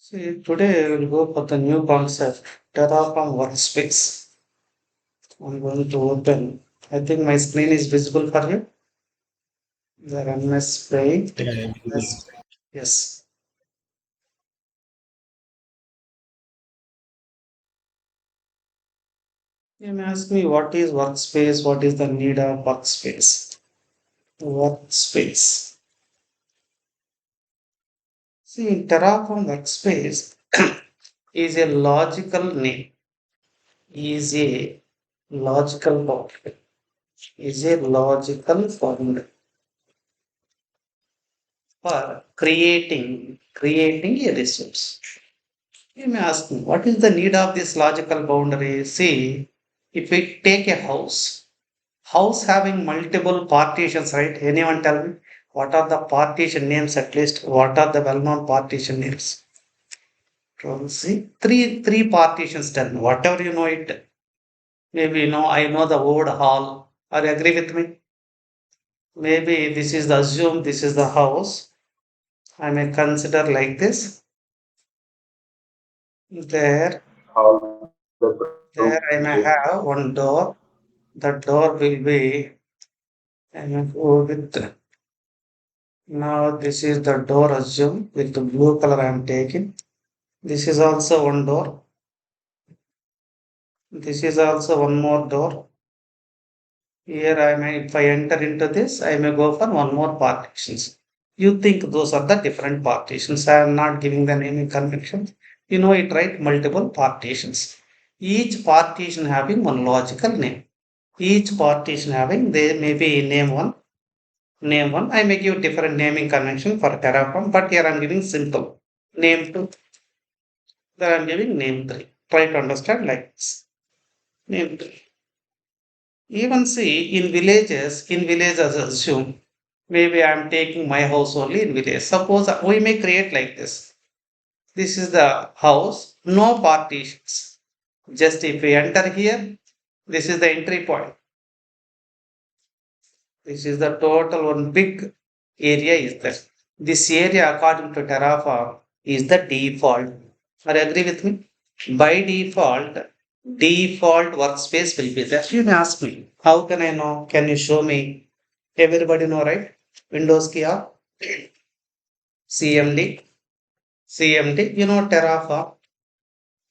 See, today we'll go for the new concept, terraform workspace. I'm going to open. I think my screen is visible for you. The MS Paint. Yeah, MS, yes. You may ask me what is workspace? What is the need of workspace? Workspace. See, in terraform workspace is a logical name. Is a logical boundary. Is a logical boundary for creating a resource. You may ask me, what is the need of this logical boundary? See, if we take a house having multiple partitions, right? Anyone tell me what are the partition names at least? What are the well-known partition names? See, three partitions done. Whatever you know it. Maybe you know, I know the word hall. Are you agree with me? Maybe this is the assume this is the house. I may consider like this. There, how the there group I may is have one door. The door will be and go with now this is the door assume with the blue color I am taking. This is also one door. This is also one more door. Here I may if I enter into this, I may go for one more partitions. You think those are the different partitions. I am not giving the naming conventions. You know it right, multiple partitions. Each partition having one logical name. Each partition having they may be name one. I may give different naming convention for Terraform, but here I'm giving simple. Name two, then I'm giving name three. Try to understand like this. Name three. Even see in villages assume maybe I'm taking my house only in village. Suppose we may create like this. This is the house, no partitions. Just if we enter here, this is the entry point. This is the total one big area is there. This area, according to Terraform, is the default. Are you agree with me? By default workspace will be there. You may ask me, how can I know? Can you show me? Everybody know, right? Windows key up, CMD, CMD. You know Terraform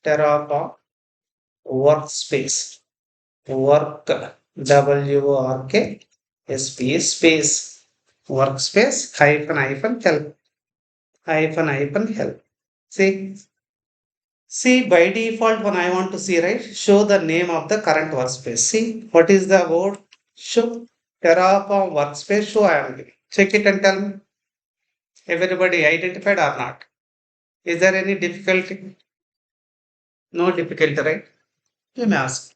workspace, work space workspace hyphen help. See, by default, when I want to see, right, show the name of the current workspace. See, what is the word? Show Terraform workspace. Show I am giving. Check it and tell me. Everybody identified or not? Is there any difficulty? No difficulty, right? You may ask.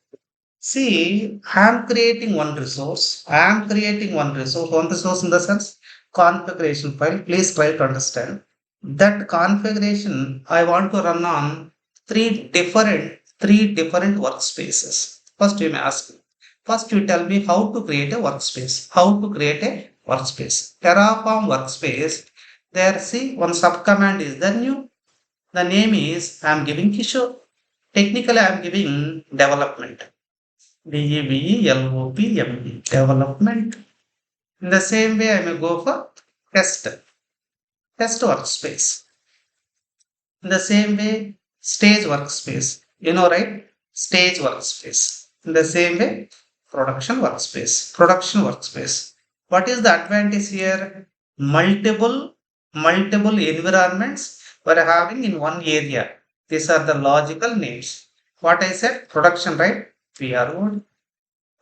See, I am creating one resource. I am creating one resource in the sense configuration file. Please try to understand that configuration I want to run on three different workspaces. First, you may ask me. First, you tell me how to create a workspace. How to create a workspace. Terraform workspace. There, see, one subcommand is the new. The name is I am giving Kishore. Technically, I am giving development. development. Development. In the same way, I may go for test, test workspace. In the same way, stage workspace. You know, right? Stage workspace. In the same way, production workspace. Production workspace. What is the advantage here? Multiple environments we're having in one area. These are the logical names. What I said, production, right? PRO.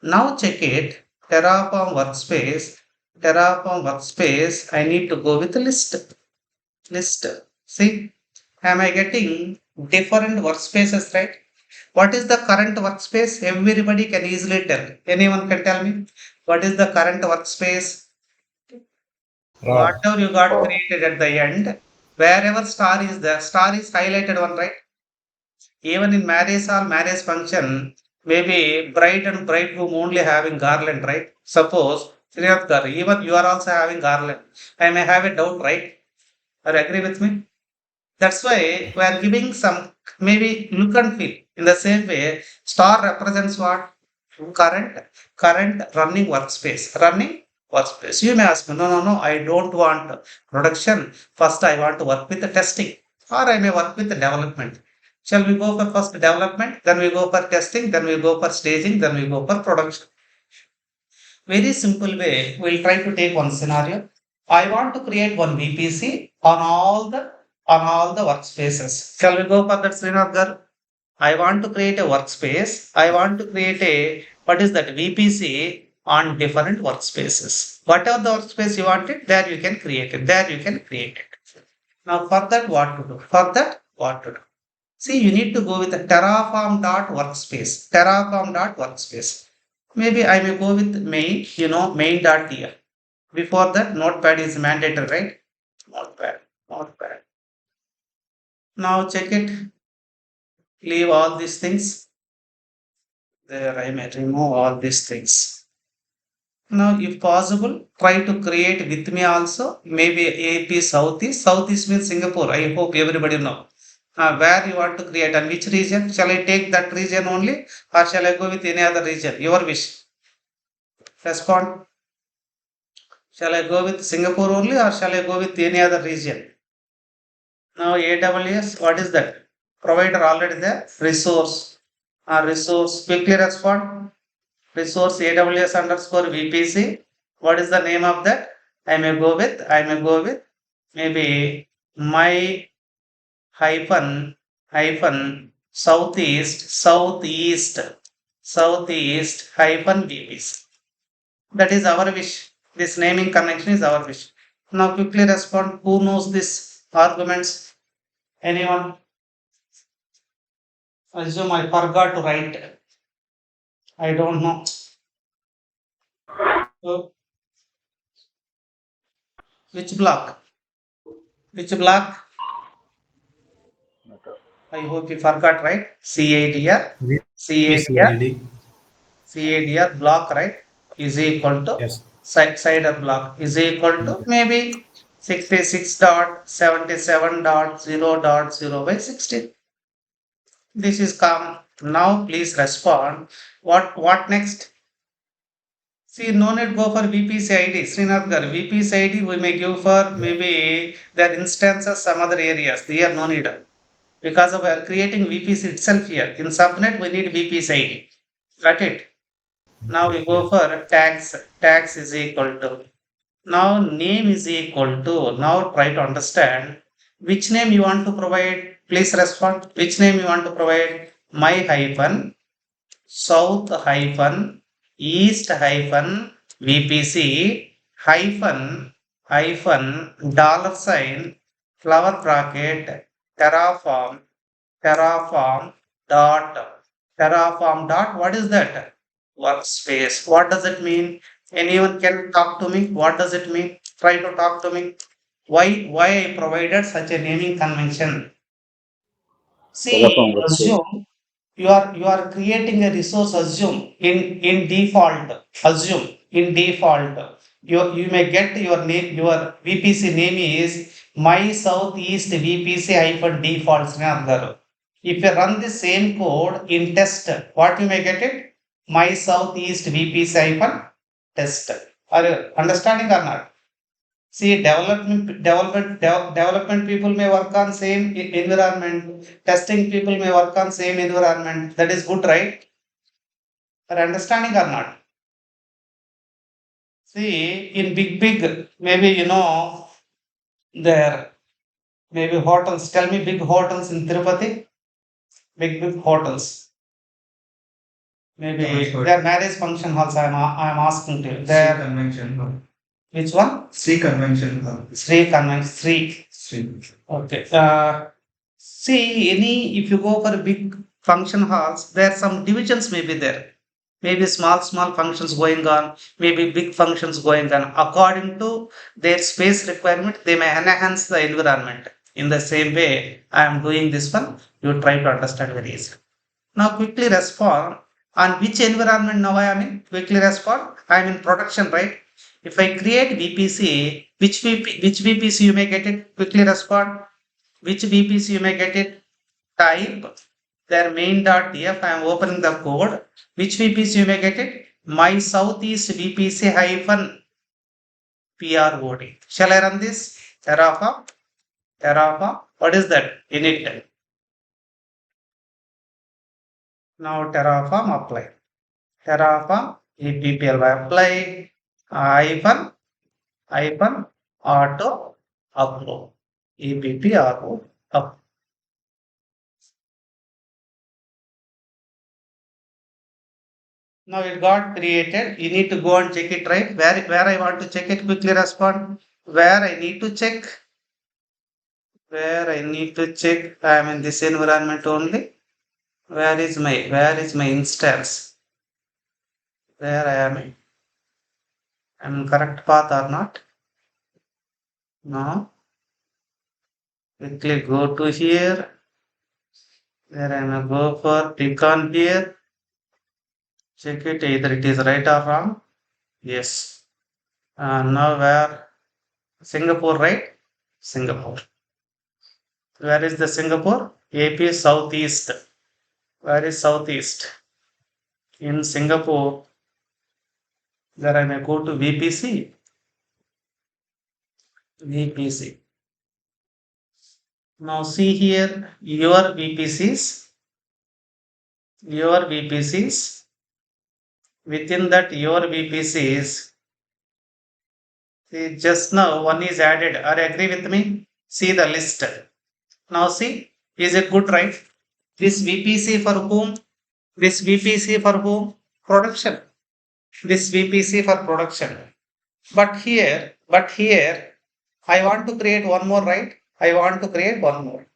Now check it. Terraform workspace. Terraform workspace. I need to go with list. List. See, am I getting different workspaces, right? What is the current workspace? Everybody can easily tell. Anyone can tell me what is the current workspace? right. Whatever you got created at the end, wherever star is there, star is highlighted one, right? Even in marriage or marriage function, maybe bride and bridegroom only having garland, right? Suppose Srinath, even you are also having garland. I may have a doubt, right? Or agree with me? That's why we are giving some maybe look and feel. In the same way, star represents what? Current, current running workspace. Running workspace. You may ask me, no, no, no, I don't want production. First, I want to work with the testing, or I may work with the development. Shall we go for first development, then we go for testing, then we go for staging, then we go for production? Very simple way. We'll try to take one scenario. I want to create one VPC on all the workspaces. Shall we go for that, Srinagar? I want to create a workspace. I want to create a what is that VPC on different workspaces. Whatever the workspace you want it, there you can create it. There you can create it. Now for that, what to do? For that, what to do? See, you need to go with the terraform dot workspace. Terraform dot workspace. Maybe I may go with main, main.tf. Before that, notepad is mandatory, right? Notepad, notepad. Now check it, leave all these things. There, I may remove all these things. Now, if possible, try to create with me also. Maybe AP Southeast. Southeast means Singapore. I hope everybody know. Where you want to create and which region? Shall I take that region only or shall I go with any other region? Your wish. Respond. Shall I go with Singapore only or shall I go with any other region? Now AWS, what is that? Provider already there. Resource. Resource. Quickly respond. Resource AWS underscore VPC. What is the name of that? I may go with maybe my hyphen southeast hyphen VPC. That is our wish. This naming connection is our wish. Now quickly respond. Who knows this arguments? Anyone? Assume I forgot to write. I don't know. So, which block? Which block? I hope you forgot, right? CADR, CADR, VPCID. CADR block, right? Is equal to Yes. cider block is equal to maybe 66.77.0.0 by 16. This is come. Now please respond. What next? See, no need go for VPCID. Srinagar, VPCID we may give for Yeah. maybe their instances some other areas. Here no need. Because of creating VPC itself here. In subnet we need VPCID. Got it? Now Okay. we Yes. go for tags. Tags is equal to. Now name is equal to. Now try to understand which name you want to provide. Please respond. Which name you want to provide? My hyphen south hyphen east hyphen VPC hyphen dollar sign flower bracket terraform terraform dot terraform dot what is that? Workspace. What does it mean? Anyone can talk to me? What does it mean? Try to talk to me. Why I provided such a naming convention? See, Terraform workspace. assume you are creating a resource. Assume in default. Assume in default. You may get your name. Your VPC name is my southeast VPC hyphen default. Srinagar. If you run the same code in test, what you may get it? My southeast VPC hyphen test. Are you understanding or not? See, development people may work on same environment. Testing people may work on same environment. That is good, right? Are understanding or not? See, in big, maybe there maybe hotels. Tell me big hotels in Tirupati. Big hotels. Maybe their marriage function halls. I'm asking to you. Their convention hall. Which one? Sri convention hall. Sri convention. Sri. Okay. See, if you go for big function halls, there are some divisions may be there. Maybe small functions going on, maybe big functions going on. According to their space requirement, they may enhance the environment. In the same way, I am doing this one. You try to understand very easily. Now quickly respond on which environment now I am in. Quickly respond. I am in production, right? If I create VPC, which VPC you may get it? Quickly respond. Which VPC you may get it? Type their main.df. I am opening the code. Which VPC you may get it? My southeast VPC hyphen PROD. Shall I run this? Terraform. Terraform. What is that? Init. Now Terraform apply. Terraform EPPLY apply. Hyphen hyphen auto upload. EPPRO up. Now it got created. You need to go and check it, right? Where I want to check it, quickly respond. Where I need to check. Where I need to check. I am in this environment only. Where is my instance? Where I am? I'm in correct path or not? No. Quickly go to here. Where I am go for click on here. Check it either it is right or wrong. Yes. Now where Singapore, right? Singapore. Where is the Singapore? AP Southeast. Where is Southeast? In Singapore, there I may go to VPC. VPC. Now see here your VPCs. Your VPCs. Within that your VPCs. See, just now one is added. Are you agree with me? See the list. Now see, is it good, right? This VPC for whom? This VPC for whom? Production. This VPC for production. But here, I want to create one more, right? I want to create one more.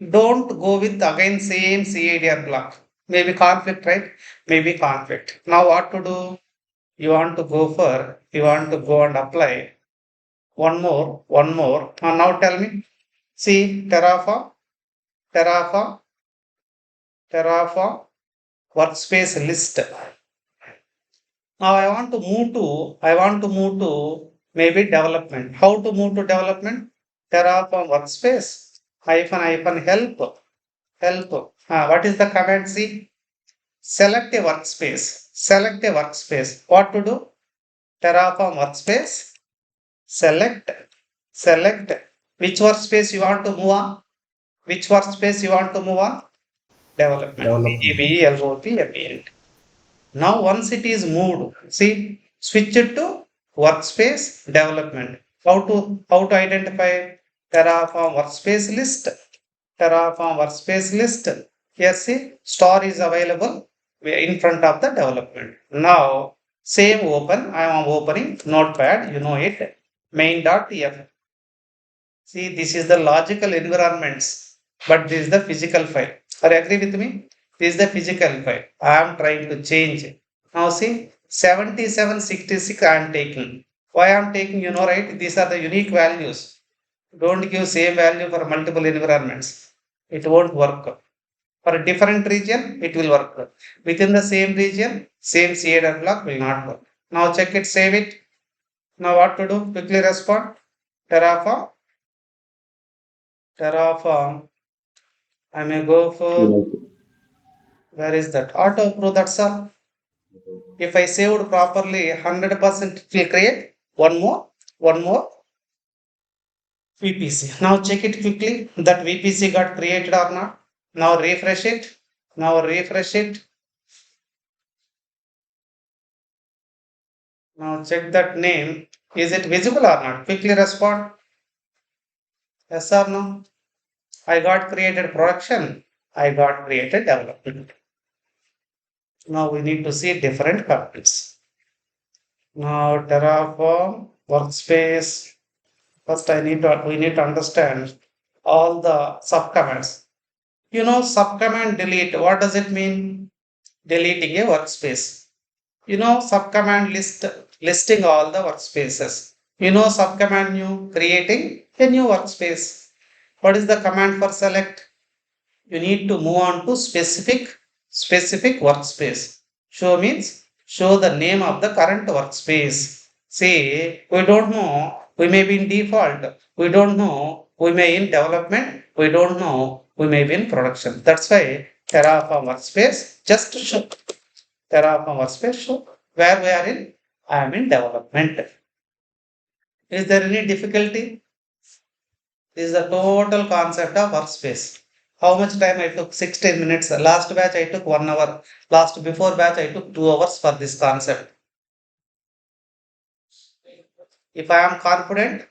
Don't go with again same CADR block. Maybe conflict, right? Maybe conflict. Now what to do? You want to go and apply one more. Now tell me. See, Terraform, Terraform, workspace list. Now I want to move to maybe development. How to move to development? Terraform workspace hyphen help. What is the command? See, select a workspace. Select a workspace. What to do? Terraform workspace. Select. Select. Which workspace you want to move on? Which workspace you want to move on? Development. Development. DEVLOPMENT. Now, once it is moved, see, switch it to workspace development. How to identify Terraform workspace list? Terraform workspace list. Yes, see, star is available in front of the development. Now, same open. I am opening Notepad. You know it. Main.tf. See, this is the logical environments, but this is the physical file. Are you agree with me? This is the physical file. I am trying to change it. Now see, 7766 I am taking. Why I am taking, you know, right? These are the unique values. Don't give same value for multiple environments. It won't work. For a different region, it will work. Within the same region, same CADR block will not work. Now check it, save it. Now what to do? Quickly respond. Terraform. Terraform. I may go for Like, where is that? Auto approve, that's all. If I saved properly, 100% it will create one more VPC. Now check it quickly that VPC got created or not. Now refresh it. Now refresh it. Now check that name. Is it visible or not? Quickly respond. Yes or no? I got created production. I got created development. Now we need to see different countries. Now Terraform, workspace. First, we need to understand all the subcommands. You know, subcommand delete. What does it mean? Deleting a workspace. You know, subcommand listing all the workspaces. You know, subcommand new creating a new workspace. What is the command for select? You need to move on to specific workspace. Show means show the name of the current workspace. Say we don't know, we may be in default, we don't know We may in development, we don't know, we may be in production. That's why Terraform workspace just to show Terraform workspace show where we are in. I am in development. Is there any difficulty? This is the total concept of workspace. How much time I took? 16 minutes. Last batch I took 1 hour. Last before batch I took 2 hours for this concept. If I am confident,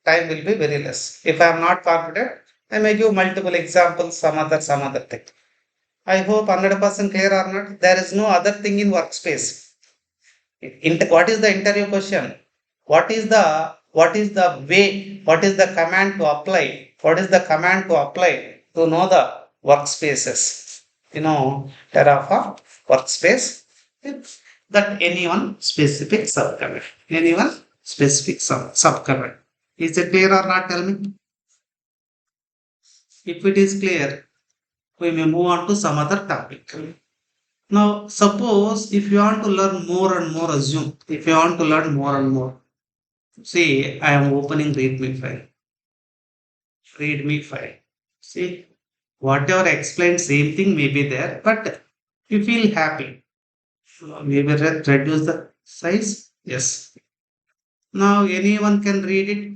time will be very less. If I am not confident, I may give multiple examples, some other thing. I hope 100% clear or not. There is no other thing in workspace. What is the interview question? What is the way? What is the command to apply? What is the command to apply to know the workspaces? Terraform workspace. That anyone specific subcommand. Anyone specific subcommand. Is it clear or not? Tell me. If it is clear, we may move on to some other topic. Now, suppose if you want to learn more and more, assume if you want to learn more and more, see, I am opening README file. README file. See, whatever I explained, same thing may be there, but you feel happy. Maybe reduce the size. Yes. Now, anyone can read it.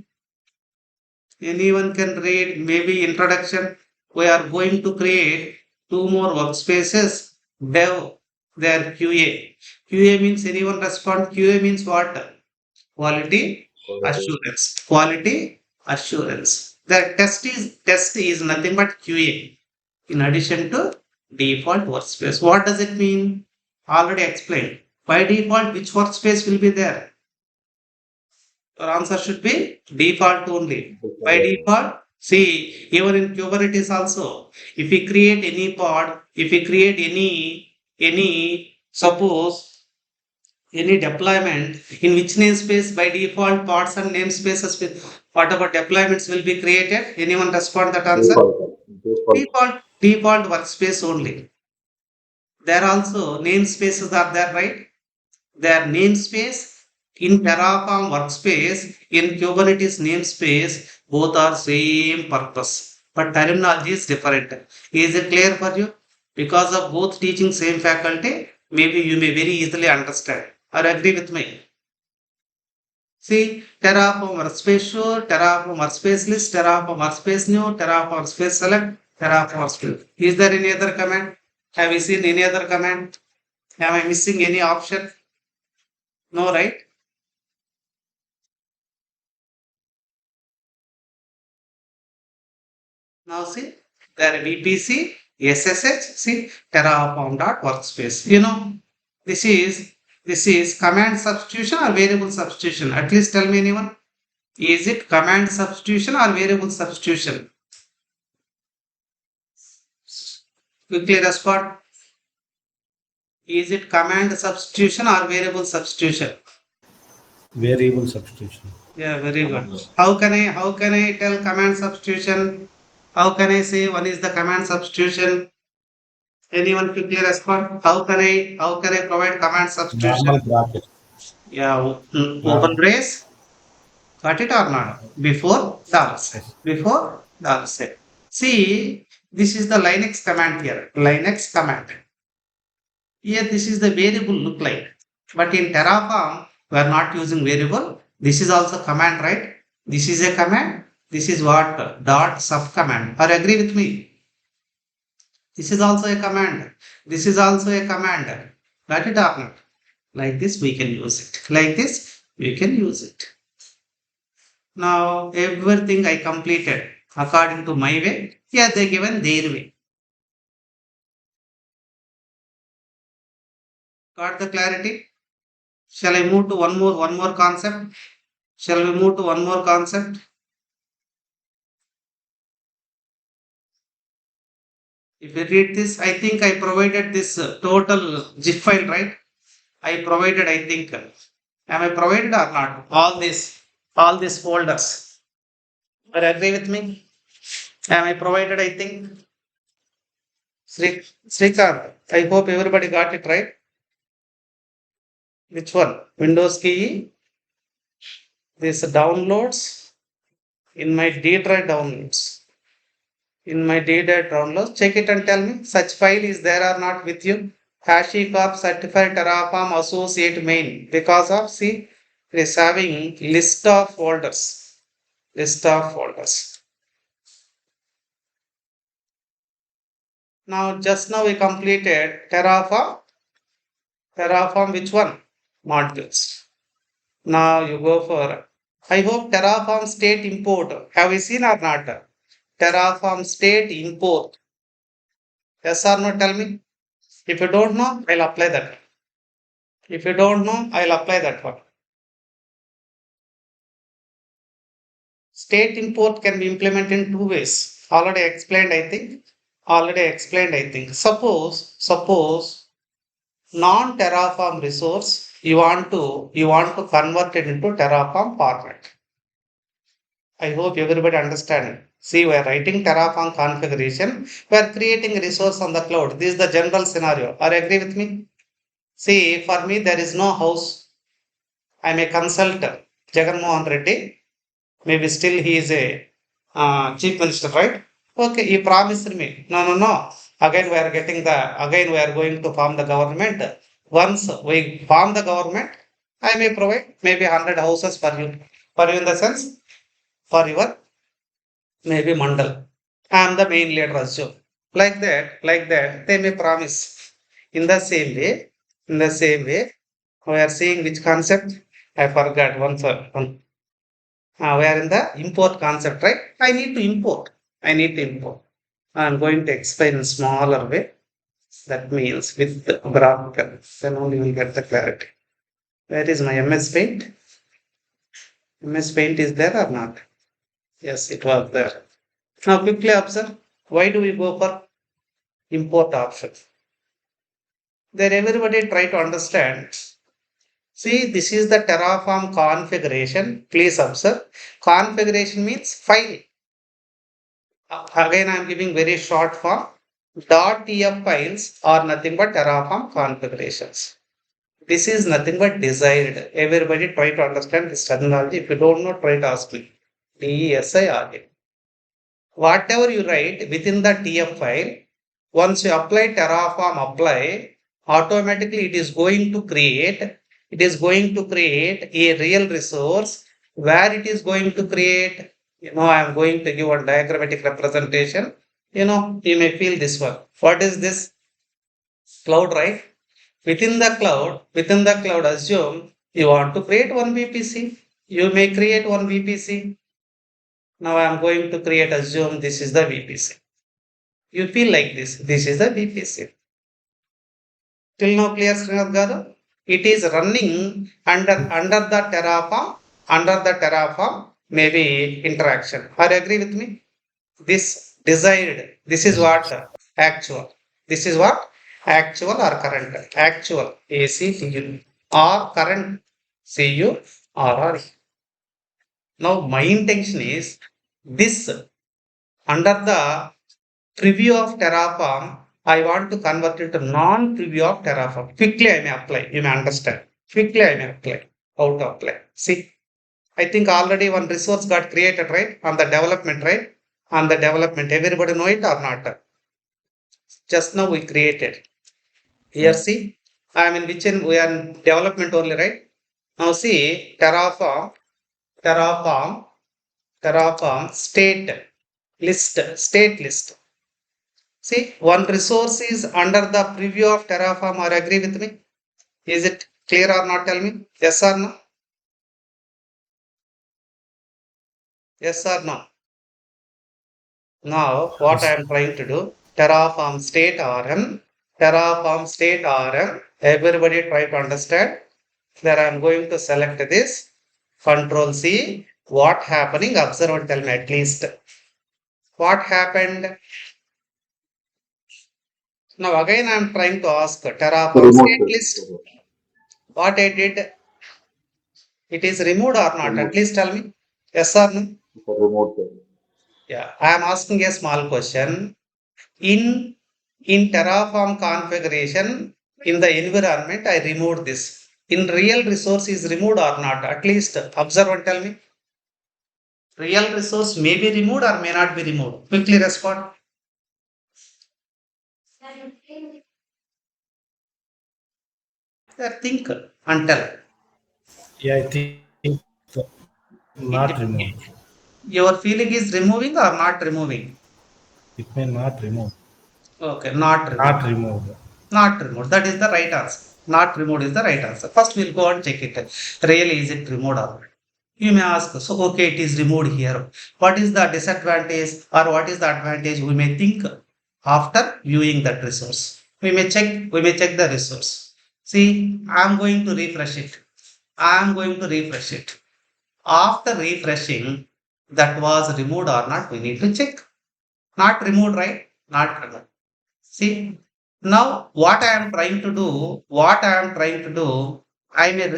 Anyone can read. Maybe introduction. We are going to create two more workspaces. Dev, their QA. QA means anyone respond. QA means what? Quality Quality. assurance. Quality assurance. The test is nothing but QA in addition to default workspace. What does it mean? Already explained. By default, which workspace will be there? Your answer should be default only. By default, see, even in Kubernetes also, if we create any pod, if we create any suppose any deployment in which namespace by default pods and namespaces with whatever deployments will be created. Anyone respond that answer? Default. Default. Default workspace only. There also namespaces are there, right? Their namespace in Terraform workspace, in Kubernetes namespace, both are same purpose, but terminology is different. Is it clear for you? Because of both teaching same faculty, maybe you may very easily understand or agree with me. See, Terraform workspace show, Terraform workspace list, Terraform workspace new, Terraform workspace select, Terraform workspace. Is there any other command? Have you seen any other command? Am I missing any option? No, right? Now see, there VPC, SSH, see, Terraform dot workspace. This is this is command substitution or variable substitution. At least tell me anyone. Is it command substitution or variable substitution? Quickly respond. Is it command substitution or variable substitution? Variable substitution. Yeah, very good. How can I tell command substitution? How can I say one is the command substitution? Anyone quickly respond? How can I provide command substitution? Normal bracket. Yeah, open Normal. brace. Got it or not? Before dollar sign. Yes. Before dollar sign. See, this is the Linux command here. Linux command. Here, this is the variable look like. But in Terraform, we are not using variable. This is also command, right? This is a command. This is what? Dot sub command. Or agree with me? This is also a command. This is also a command. Got it or not? Like this, we can use it. Like this, we can use it. Now, everything I completed according to my way. Here, they given their way. Got the clarity? Shall I move to one more concept? Shall we move to one more concept? If you read this, I think I provided this total zip file, right? I provided, I think. Am I provided or not? All these folders. Are you agree with me? Am I provided? I think. Srikant, I hope everybody got it right. Which one? Windows key. This downloads. In my D drive downloads. In my D drive downloads, check it and tell me such file is there or not with you. HashiCorp certified Terraform associate main. Because of see, it is having list of folders. List of folders. Now, just now we completed Terraform. Terraform which one? Modules. Now you go for, I hope Terraform state import. Have you seen or not? Terraform state import. Yes or no? Tell me. If you don't know, I'll apply that. If you don't know, I'll apply that one. State import can be implemented in two ways. Already explained, I think. Suppose non-Terraform resource you want to convert it into Terraform format. I hope everybody understand. See, we are writing Terraform configuration. We are creating a resource on the cloud. This is the general scenario. Are you agree with me? See, for me, there is no house. I'm a consultant. Jagan Mohan Reddy. Maybe still he is a chief minister, right? Okay, he promised me. No, no, no. Again we are going to form the government. Once we form the government, I may provide maybe 100 houses for you. For you in the sense, for your maybe mandal. I am the main leader also. Like that, they may promise. In the same way, we are seeing which concept? I forgot one. We are in the import concept, right? I need to import. I need to import. I'm going to explain in smaller way. That means with the graphical, then only you will get the clarity. Where is my MS Paint? MS Paint is there or not? Yes, it was there. Now quickly observe. Why do we go for import option? Then everybody try to understand. See, this is the Terraform configuration. Please observe. Configuration means file. Again, I am giving very short form. .tf files are nothing but Terraform configurations. This is nothing but desired. Everybody try to understand this terminology. If you don't know, try to ask me. DESIRD. Whatever you write within the TF file, once you apply Terraform apply, automatically it is going to create a real resource where it is going to create. I am going to give a diagrammatic representation. You may feel this one. What is this? Cloud, right? Within the cloud, assume you want to create one VPC. You may create one VPC. Now I am going to assume this is the VPC. You feel like this. This is the VPC. Till now clear, Srinath Garu? It is running under the Terraform, maybe interaction. Are you agree with me? This desired, this is Yes. what? Actual. This is what? Actual or current? Actual, ACTU, or current, CU, or. Now, my intention is this under the preview of Terraform, I want to convert it to non-preview of Terraform. Quickly, I may apply. You may understand. Quickly, I may apply. How to apply? See, I think already one resource got created, right? On the development, right? On the development, everybody know it or not? Just now we created. Here, see, I mean, which in we are in development only, right? Now see, Terraform, state list. See, one resource is under the preview of Terraform. Or agree with me? Is it clear or not? Tell me. Yes or no? Yes or no? Now, what I Yes. am trying to do, Terraform state RM, Terraform state RM. Everybody try to understand. There I am going to select this. Control C. What happening? Observe and tell me at least. What happened? Now again I am trying to ask The Terraform remote state list. What I did, it is removed or not? At remote least tell me. Yes or no? the remote Yeah. I am asking a small question. In in Terraform configuration, in the environment, I removed this. In real resource is removed or not? At least observe and tell me. Real resource may be removed or may not be removed. Quickly respond. Think and tell. Yeah, I think not It removed. depends. Your feeling is removing or not removing? It may not remove. Okay, not Not removed. removed. Not removed. That is the right answer. Not removed is the right answer. First, we'll go and check it. Really, is it removed or not? You may ask, so okay, it is removed here. What is the disadvantage or what is the advantage? We may think after viewing that resource. We may check the resource. See, I'm going to refresh it. I'm going to refresh it. After refreshing, that was removed or not, we need to check. Not removed, right? Not removed. See, now what I am trying to do, I may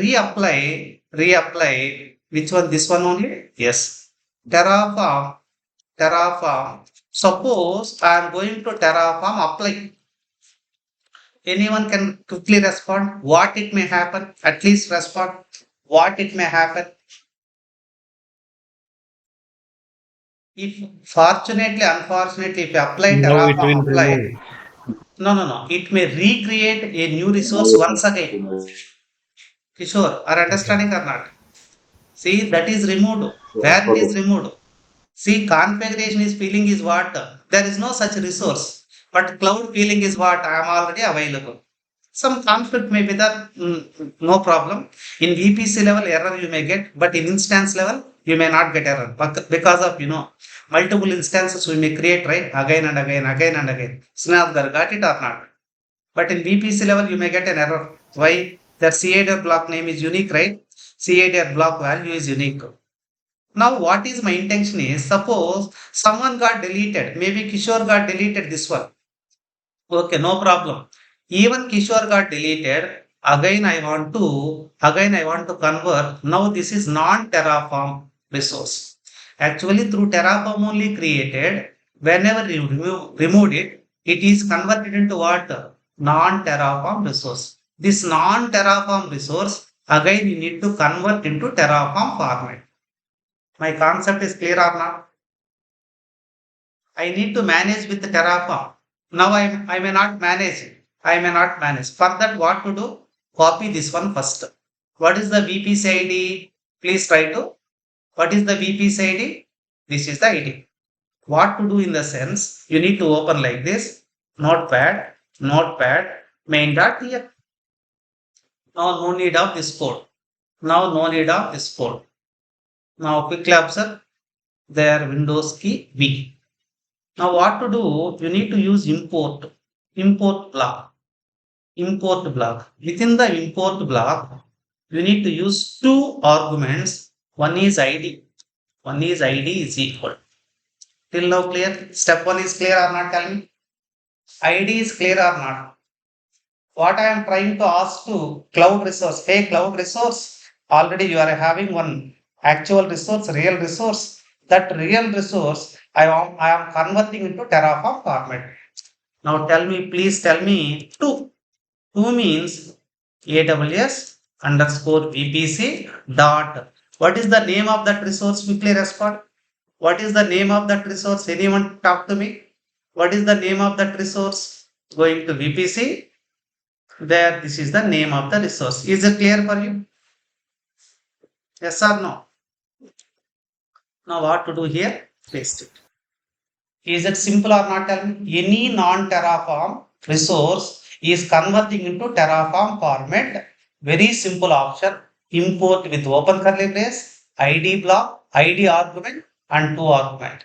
reapply, which one, this one only? Yes. Terraform. Suppose I am going to Terraform apply. Anyone can quickly respond. What it may happen? At least respond. What it may happen? If fortunately, unfortunately, if you apply Now it Terraform, will apply. remove. No, no, no. It may recreate a new resource Remove once it. again. Kishore, are Okay. understanding or not? See, that is removed. Yeah, Where it got is it. removed? See, configuration is feeling is what? There is no such resource. But cloud feeling is what? I am already available. Some conflict may be that, no problem. In VPC level, error you may get, but in instance level, you may not get error. But because of, multiple instances we may create, right? Again and again, again and again. Snapgar, got it or not? But in VPC level, you may get an error. Why? That CADR block name is unique, right? CADR block value is unique. Now, what is my intention is, suppose someone got deleted. Maybe Kishore got deleted this one. Okay, no problem. Even Kishore got deleted. Again I want to convert. Now this is non-Terraform resource. Actually, through Terraform only created. Whenever you removed it, it is converted into what? Non-Terraform resource. This non-Terraform resource, again you need to convert into Terraform format. My concept is clear or not? I need to manage with the Terraform. Now I may not manage it. I may not manage. For that, what to do? Copy this one first. What is the VPC ID? Please try to. What is the VPC ID? This is the ID. What to do in the sense, you need to open like this. Notepad, main.tf. Now no need of this code. Now no need of this code. Now quickly observe their Windows key V. Now what to do? You need to use import block, import block. Within the import block, you need to use two arguments. One is ID is equal. Till now clear? Step one is clear or not? Tell me. ID is clear or not? What I am trying to ask to cloud resource. Hey, cloud resource. Already you are having one actual resource, real resource. That real resource I am converting into Terraform format. Now tell me, please tell me two. Two means AWS underscore VPC dot. What is the name of that resource? Quickly respond. What is the name of that resource? Anyone talk to me? What is the name of that resource? Going to VPC. There, this is the name of the resource. Is it clear for you? Yes or no? Now what to do here? Paste it. Is it simple or not? Tell me. Any non-Terraform resource is converting into Terraform format. Very simple option. Import with open curly brace, ID block, ID argument, and two argument.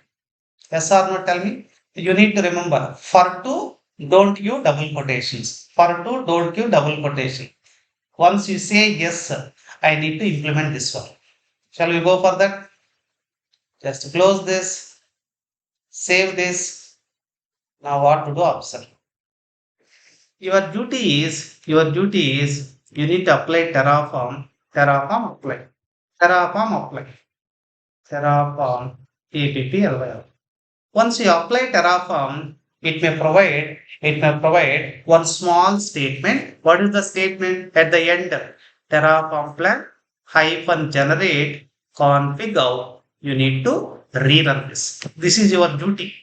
Yes or no? Tell me. You need to remember. For two, don't give double quotations. For two, don't give double quotation. Once you say yes, sir, I need to implement this one. Shall we go for that? Just close this, save this. Now what to do? Observe. Your duty is you need to apply Terraform. Terraform apply. Terraform apply. Terraform APPLY. Once you apply Terraform, it may provide one small statement. What is the statement at the end? Terraform plan hyphen generate config out. You need to rerun this. This is your duty.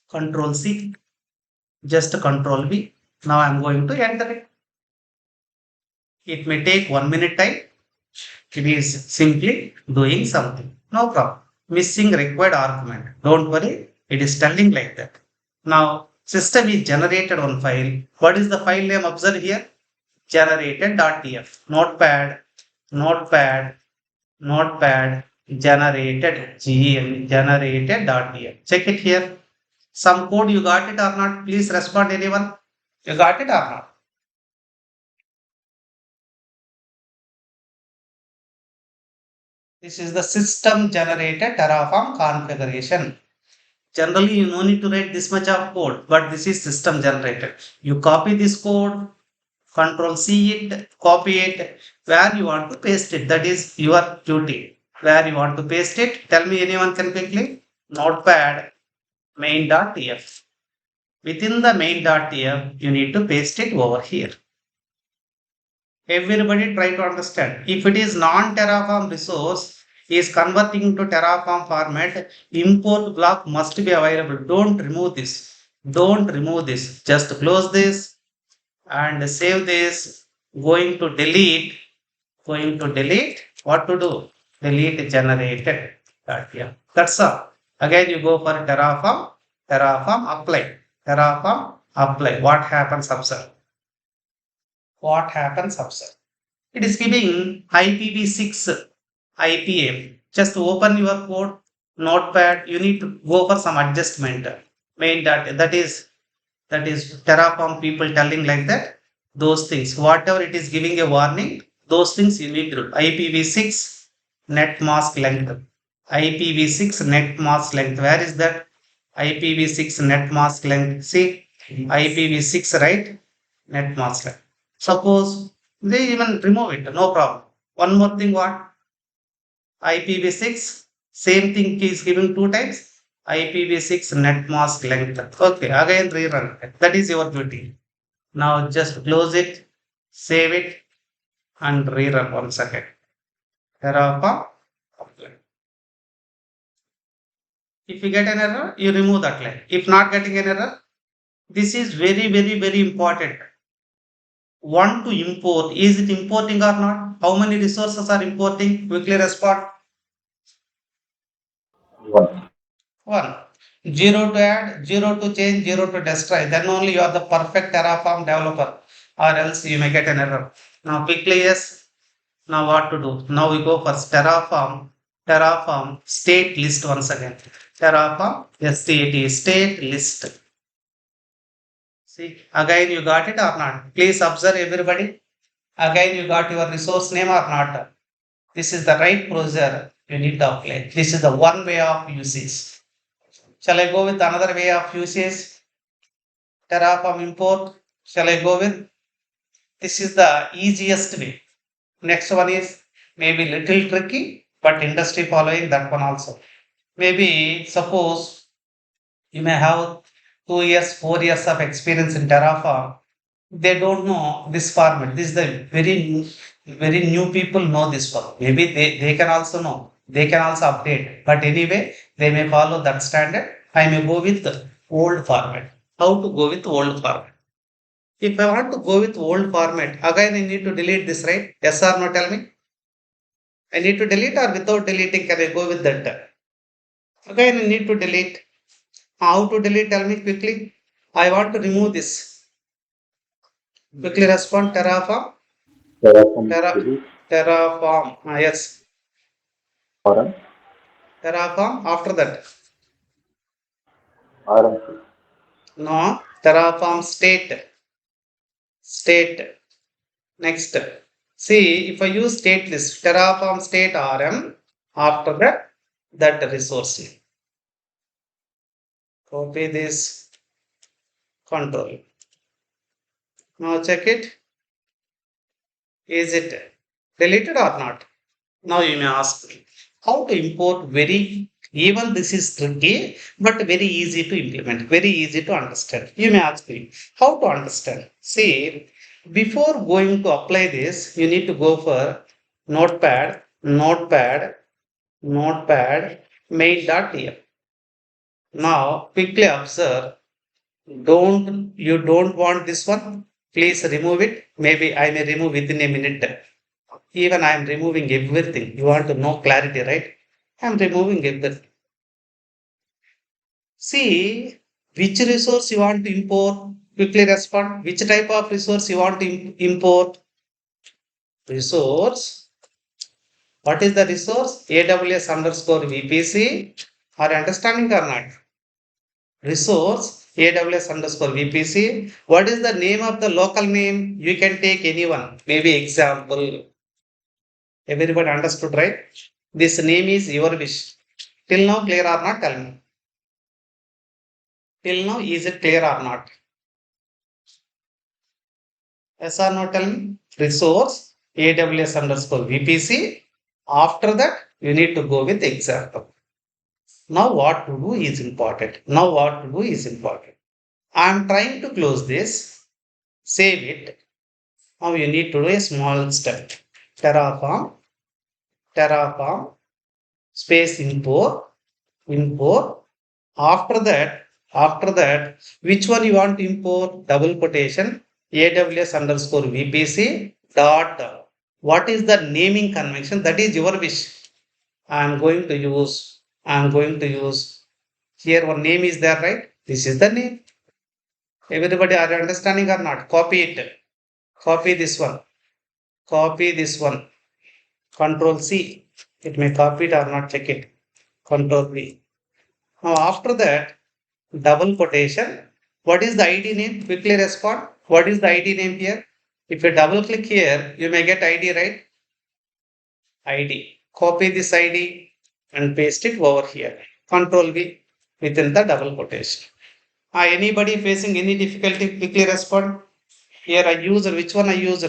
Control C, just control V. Now I'm going to enter it. It may take 1 minute time. It is simply doing something. No problem. Missing required argument. Don't worry. It is telling like that. Now, system is generated on file. What is the file name? Observe here. Generated.tf. Notepad, notepad, notepad, generated, generated.tf. Check it here. Some code you got it or not? Please respond anyone. You got it or not? This is the system generated Terraform configuration. Generally, you no need to write this much of code, but this is system generated. You copy this code, control C it, copy it, where you want to paste it. That is your duty. Where you want to paste it, tell me anyone can quickly. Notepad main.tf. Within the main.tf, you need to paste it over here. Everybody try to understand. If it is non-Terraform resource is converting to Terraform format, import block must be available. Don't remove this. Don't remove this. Just close this and save this. Going to delete. Going to delete. What to do? Delete generated. Yeah. That's all. Again, you go for Terraform. Terraform apply. Terraform apply. What happens? Observe. What happens? Observe. It is giving IPv6 IPM. Just open your code, notepad. You need to go for some adjustment. Main data that is Terraform people telling like that. Those things, whatever it is giving a warning, those things you need to do. IPv6 net mask length. IPv6 net mask length. Where is that? IPv6 net mask length. See, IPv6 right? Net mask length. Suppose they even remove it, no problem. One more thing, what? IPv6, same thing is given two times. IPv6 net mask length. Okay, again rerun. That is your duty. Now just close it, save it, and rerun once again. Terraform. If you get an error, you remove that line. If not getting an error, this is very, very, very important. Want to import, is it importing or not? How many resources are importing? Quickly respond. One. One. Zero to add, zero to change, zero to destroy. Then only you are the perfect Terraform developer, or else you may get an error. Now quickly, yes. Now what to do? Now we go for Terraform. Terraform state list once again. Terraform state list. See, again you got it or not? Please observe everybody. Again you got your resource name or not? This is the right procedure you need to apply. This is the one way of usage. Shall I go with another way of usage? Terraform import. Shall I go with? This is the easiest way. Next one is maybe little tricky, but industry following that one also. Maybe suppose you may have 2 years, 4 years of experience in Terraform. They don't know this format. This is the very new people know this one. Maybe they can also know. They can also update. But anyway, they may follow that standard. I may go with the old format. How to go with old format? If I want to go with old format, again I need to delete this, right? Yes or no? Tell me. I need to delete or without deleting can I go with that? Again I need to delete. How to delete? Tell me quickly. I want to remove this. Quickly respond. Terraform. Terraform Terra, delete Terraform. Yes. RM Terraform. After that. RMC. No. Terraform state. State. Next. See, if I use state list, Terraform state RM, after that resource. Copy this. Control. Now check it. Is it deleted or not? Now you may ask me how to import very, even this is tricky, but very easy to implement, very easy to understand. You may ask me how to understand. See, before going to apply this, you need to go for notepad, notepad, notepad main.tf. Now quickly observe, don't want this one? Please remove it. Maybe I may remove within a minute. Even I am removing everything. You want to know clarity, right? I am removing everything. See which resource you want to import. Quickly respond. Which type of resource you want to import? Resource. What is the resource? AWS underscore VPC. Are you understanding or not? Resource AWS underscore VPC. What is the name of the local name? You can take anyone. Maybe example. Everybody understood, right? This name is your wish. Till now, clear or not? Tell me. Till now, is it clear or not? Yes or no? Tell me. Resource AWS underscore VPC. After that, you need to go with example. Now, what to do is important. Now, what to do is important. I am trying to close this, save it. Now, you need to do a small step. Terraform, Terraform, space import. After that, which one you want to import? Double quotation, AWS underscore VPC dot. What is the naming convention? That is your wish. I am going to use, I am going to use. Here one name is there, right? This is the name. Everybody are you understanding or not? Copy it. Copy this one. Copy this one. Control C. It may copy it or not. Check it. Control V. Now after that, double quotation. What is the ID name? Quickly respond. What is the ID name here? If you double click here, you may get ID, right? ID. Copy this ID and paste it over here. Control V within the double quotation. Anybody facing any difficulty, quickly respond. Here I used which one I used?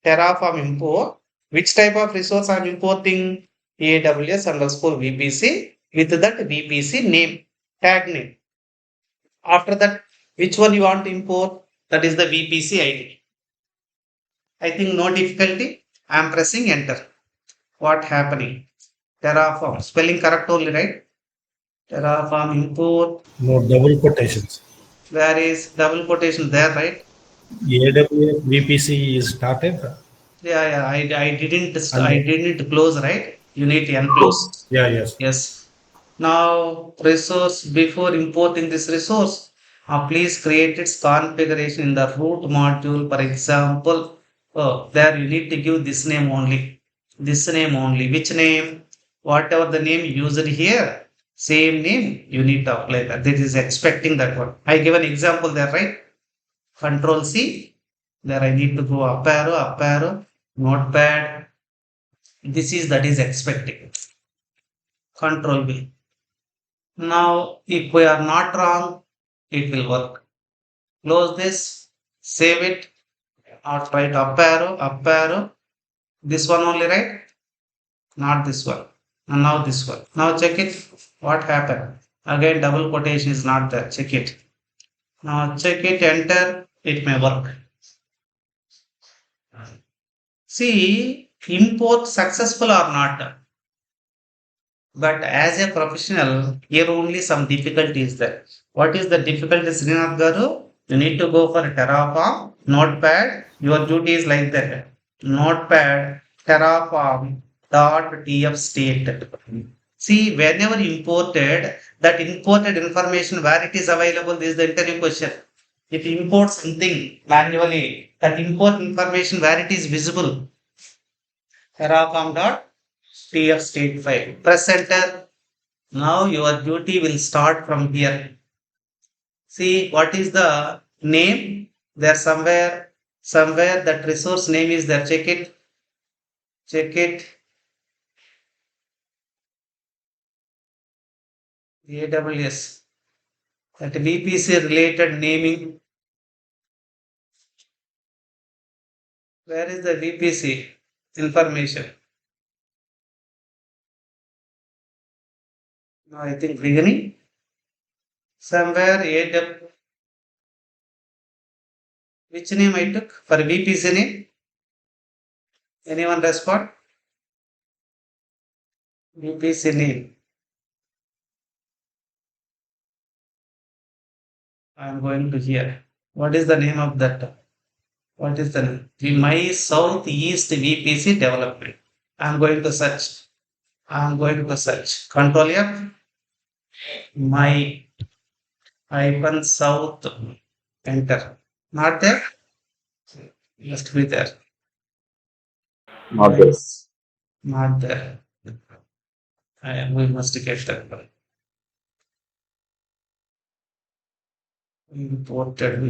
Terraform import. Which type of resource I am importing? AWS underscore VPC with that VPC name, tag name. After that, which one you want to import? That is the VPC ID. I think no difficulty. I am pressing enter. What happening? Terraform. Spelling correct only, right? Terraform import. No double quotations. Where is double quotation there, right? AWS VPC is started Yeah, yeah. I and didn't close, right? You need to unclose. yeah, yes. Yes. Now, resource before importing this resource, please create its configuration in the root module. For example, there you need to give this name only. This name only. Which name? Whatever the name used here, same name you need to apply that. This is expecting that one. I give an example there, right? Control C. There I need to go up arrow, notepad. This is that is expecting. Control V. Now, if we are not wrong, it will work. Close this, save it, or try to up arrow. This one only, right? Not this one. And now this one. Now check it. What happened? Again, double quotation is not there. Check it. Now check it, enter. It may work. See, import successful or not. But as a professional, here only some difficulty is there. What is the difficulty, Srinath Garu? You need to go for Terraform, Notepad. Your duty is like that. Notepad, Terraform, .tf state. See, whenever imported, that imported information where it is available, this is the interview question. If you import something manually, that import information where it is visible, Terraform.tf state file. Press enter. Now your duty will start from here. See what is the name? There somewhere that resource name is there. Check it. Check it. AWS. That VPC related naming. Where is the VPC information? No, I think beginning. Somewhere AW. Which name I took for VPC name? Anyone respond? VPC name. I am going to here. What is the name of that? What is the name? My Southeast VPC development. I am going to search. I am going to search. Control F. My hyphen south. Enter. Not there. Must be there. Not there. Nice. Not there. We must get that. Imported.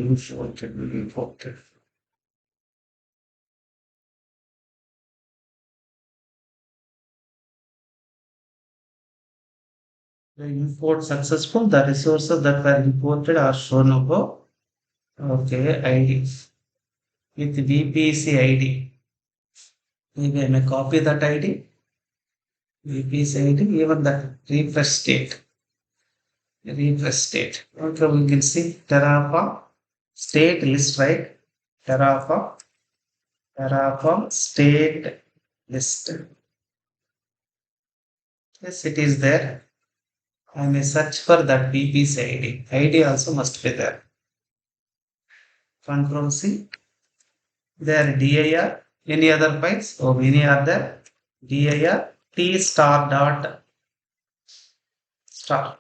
The import successful. The resources that were imported are shown above. Okay, ID with VPC ID. Maybe I may copy that ID. VPC ID, even that refresh state. Refresh state. Okay, we can see Terraform state list, right? Terraform state list. Yes, it is there. I may search for that VPC ID. ID also must be there. Control C. There dir. Any other files? Oh, many are there. Dir t star dot star.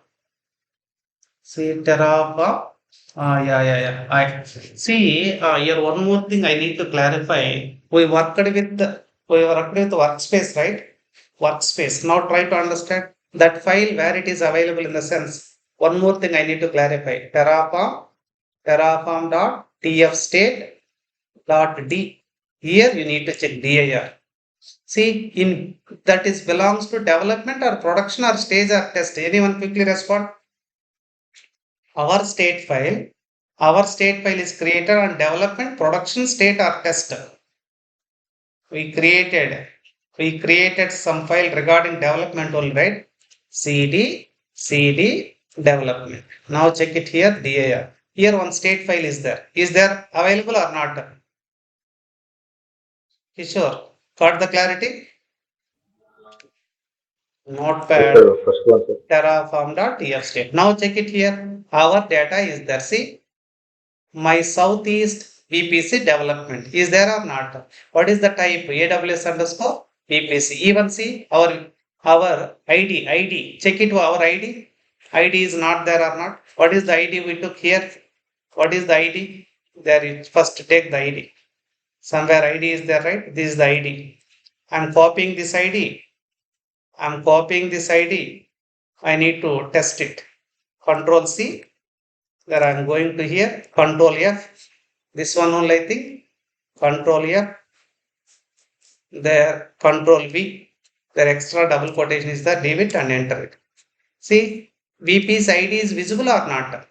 See Terraform. Yeah. I see. Here one more thing I need to clarify. We worked with workspace, right? Workspace. Now try to understand that file where it is available in the sense. One more thing I need to clarify. Terraform dot tf state dot d. Here you need to check dir. See, in that is belongs to development or production or stage or test. Anyone quickly respond? Our state file. Our state file is created on development, production, state or test. We created we created some file regarding development only, right? cd development. Now check it here, dir. Here one state file is there. Is there available or not? Sure. Got the clarity? Yes, Notepad sir. First one, sir. terraform.tf state. Now check it here. Our data is there. See, my southeast VPC development is there or not? What is the type? AWS underscore VPC. Even see our ID. Check it to our ID. ID is not there or not. What is the ID we took here? What is the ID? There is first take the ID. Somewhere ID is there, right? This is the ID. I'm copying this ID. I need to test it. Control C. There I'm going to here. Control F. This one only I think. Control F. There Control V. There extra double quotation is there. Leave it and enter it. See, VP's ID is visible or not?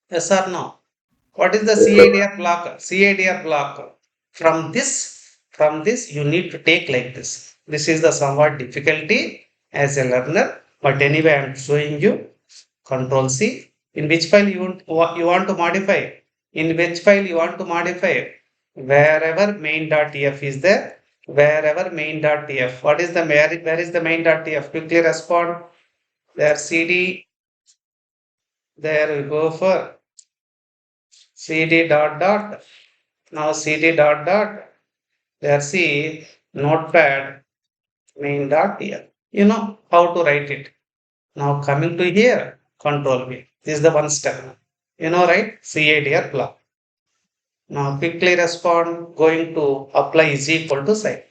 Yes or no? What is the Yes, sir. CADR block? CADR block. From this, you need to take like this. This is the somewhat difficulty as a learner. But anyway, I am showing you. Control C. In which file you want to modify? In which file you want to modify? Wherever main.tf is there. Wherever main.tf. Where is the main.tf? Quickly respond. There cd. There we go for cd dot dot. Now cd dot dot. There see notepad main.tf. You know how to write it. Now coming to here, control V. This is the one step. You know, right? CADR block. Now quickly respond, going to apply is equal to sign.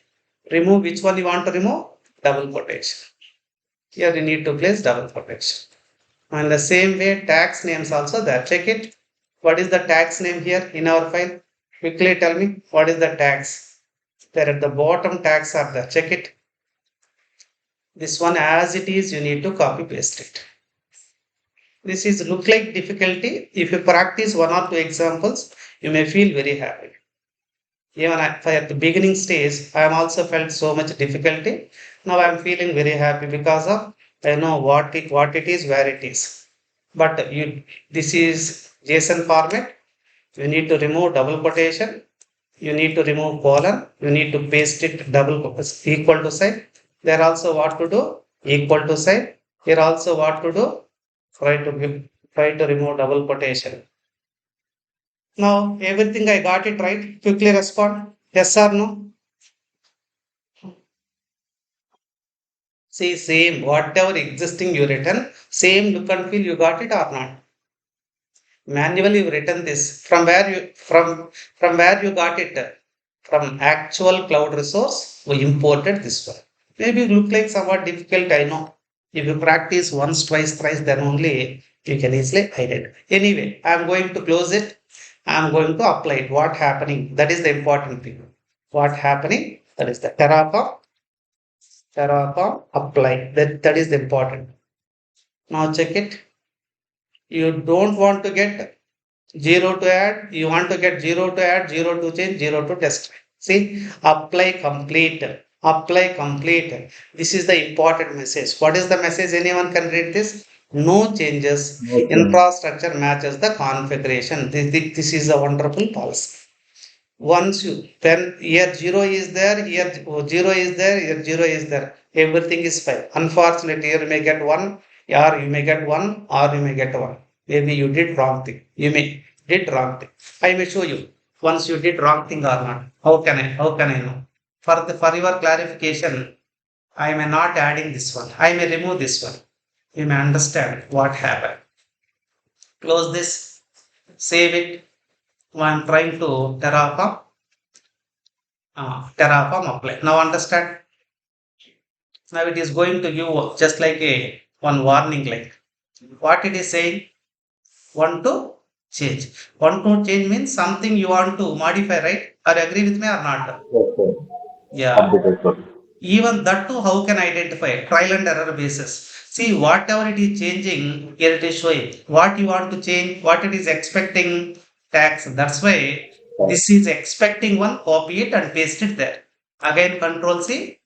Remove which one you want to remove? Double quotation. Here you need to place double quotation. And the same way, tax names also there. Check it. What is the tax name here in our file? Quickly tell me what is the tax. There at the bottom tags are there. Check it. This one as it is, you need to copy paste it. This is look like difficulty. If you practice one or two examples, you may feel very happy. Even at the beginning stage, I am also felt so much difficulty. Now I am feeling very happy because of I know what it is, where it is. But this is JSON format. You need to remove double quotation. You need to remove colon. You need to paste it double equal to sign. There also what to do? Equal to sign. Here also what to do? Try to give, try to remove double quotation. Now everything I got it right. Quickly respond. Yes or no? See, same. Whatever existing you written, same look and feel you got it or not. Manually you've written this. From where you got it? From actual cloud resource, we imported this one. Maybe it look like somewhat difficult, I know. If you practice once, twice, thrice, then only you can easily hide it. Anyway, I'm going to close it. I'm going to apply it. What happening? That is the important thing. What happening? That is the Terraform apply. That is the important. Now check it. You don't want to get zero to add, you want to get zero to add, zero to change, zero to test. See, apply complete. This is the important message. What is the message? Anyone can read this? No changes. No change. Infrastructure matches the configuration. This is a wonderful policy. Once you when here zero is there, here zero is there, here zero is there, everything is fine. Unfortunately, here you may get one, or you may get one, or you may get one. Maybe you did wrong thing. You may did wrong thing. I may show you once you did wrong thing or not. How can I know? For your clarification, I may not adding this one. I may remove this one. You may understand what happened. Close this, save it. I'm trying to Terraform apply. Now understand. Now it is going to give just like a one warning, like what it is saying. Want to change. Want to change means something you want to modify, right? Or agree with me or not? Yes, sir. Yeah. Updated, sir. Even that too, how can I identify? Trial and error basis. See, whatever it is changing, here it is showing. What you want to change, what it is expecting, tax. That's why Right. this is expecting one, copy it and paste it there. Again, Control C.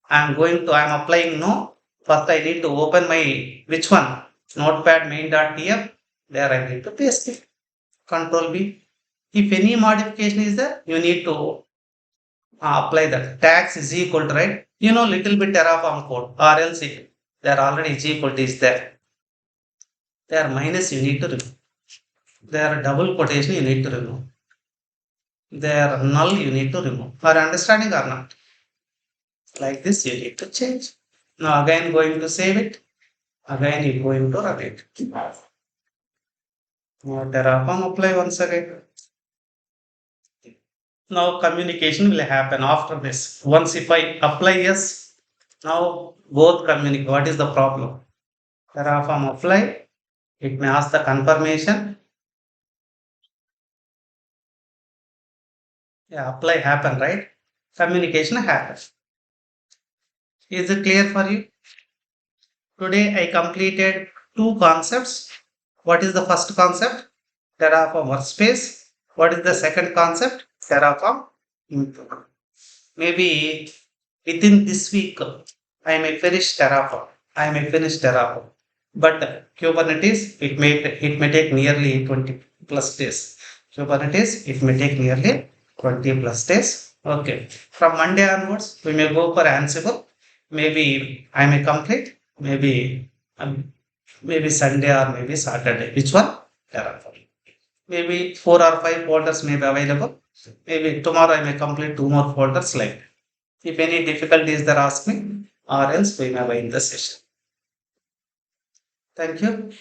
I'm applying no. First, I need to open my, which one? Notepad main.tf. There I need to paste it. Control B. If any modification is there, you need to apply that. Tax is equal to, right? You know, little bit terraform code, or else it, there already is equal to is there. There minus you need to remove. There double quotation you need to remove. There null you need to remove. Are understanding or not? Like this you need to change. Now again going to save it. Again you going to run it. Now terraform apply once again. Now communication will happen after this. Once if I apply yes, now both communicate. What is the problem? Terraform apply. It may ask the confirmation. Yeah, apply happen, right? Communication happens. Is it clear for you? Today I completed two concepts. What is the first concept? Terraform workspace. What is the second concept? Terraform input. Maybe within this week I may finish Terraform. But Kubernetes it may take nearly 20 plus days. Kubernetes it may take nearly 20 plus days. Okay. From Monday onwards, we may go for Ansible. Maybe I may complete. Maybe Sunday or maybe Saturday. Which one? Terraform. Maybe 4 or 5 folders may be available. Maybe tomorrow I may complete 2 more folders like that. If any difficulties there, ask me, or else we may end the session. Thank you.